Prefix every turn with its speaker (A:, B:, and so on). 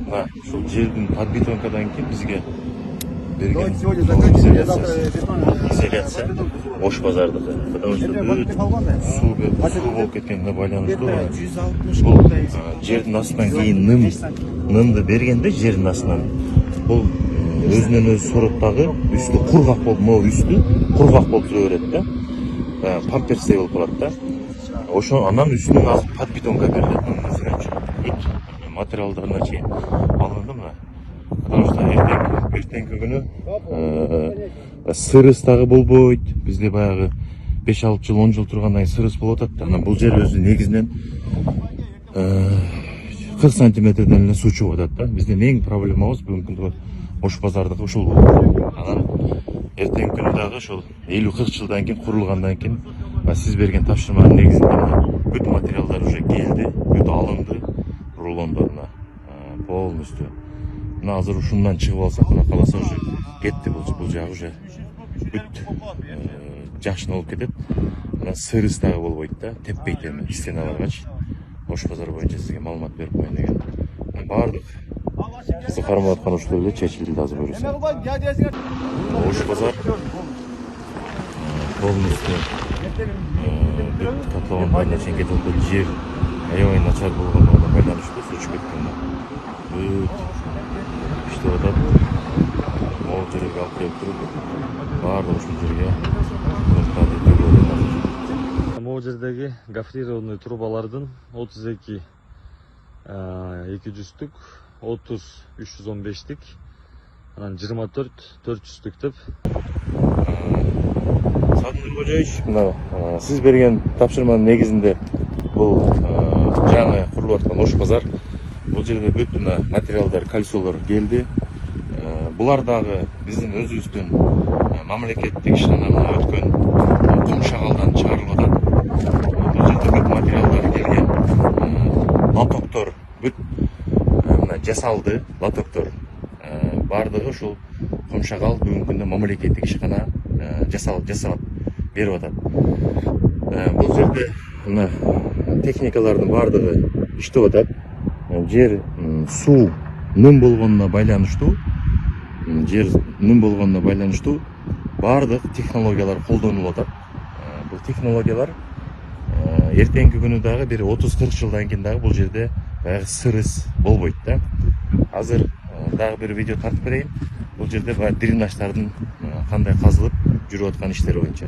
A: мына ушул жердин подбетонкадан кийин бизге берген изоляция Ош базардыкы. Потому что суу болуп кеткенине байланыштуу бул жердин астынан кийин нымды бергенде жердин астынан бул өзүнөн өзү сороп дагы үстү кургак болуп, могу үстү кургак болуп тура берет да. Памперстей болуп калат да. Ошо анан үстүнөн азыр подбетонка берилет. Материалдарына чейин алынды мына. Потому что эртеңки күнү сырыс дагы болбойт. Бизде баягы 5-6 жыл, 10 жыл тургандан кийин сырыс болуп атат. Анан бул жер өзү негизинен 40 сантиметрден эле суу чыгып атат да. Биздин эң проблемабыз бүгүнкү күндө Ош базардыкы ушул болот. Анан эртеңки күнү дагы ошол 50-40 жылдан кийин курулгандан кийин сиз берген тапшырманын негизинде бүт материалдар уже келди, бүт алынды рулондоруна полностью. Мына азыр ушундан чыгып алсак, Кудай кааласа уже кетти бул жагы уже бүт жакшы болуп кетет. Анан сырыс дагы болбойт да, теппейт эми стеналаргачы. Ош базары боюнча сизге маалымат берип коеюн деген. Баардык бизди кармап аткан ушул эле чечилди азыр көрөсүң. Ош базар полностью катлован байына чейин кетип атат. Жер аябай начар болгондугуна байланыштуу суу чыгып кеткен. Бүт иштеп атат. Могу жерге алып келип туруп, баардык ушул жерге
B: могу жердеги гофрированный трубалардын 32 200-түк, 30 315-тик, анан 24 400-түк деп.
A: Садыр Кожоевич, мына сиз берген тапшырманын негизинде бул жаңы курулуп аткан Ош базар. Бул жерде бүт материалдар, кольцолор келди. Булар дагы биздин өзүбүздүн мамлекеттик ишканамына өткөн Комшагалдан чыгарылып атат. Бул жерде бүт материалдар келген. Лотоктор бүт жасалды, лотоктор. Бардыгы ушул Комшагал бүгүнкү күндө мамлекеттик ишкана жасап берип атат. Бул жерде мына техникалардын бардыгы иштеп атат. Жер суу ным болгонуна байланыштуу, бардык технологиялар колдонулуп атат. Бул технологиялар эртеңки күнү дагы бир 30-40 жылдан кийин дагы бул жерде баягы сырыс болбойт да. Азыр дагы бир видео тартып берейин. Бул жерде дренаждардын кандай казылып жүрүп аткан иштери боюнча.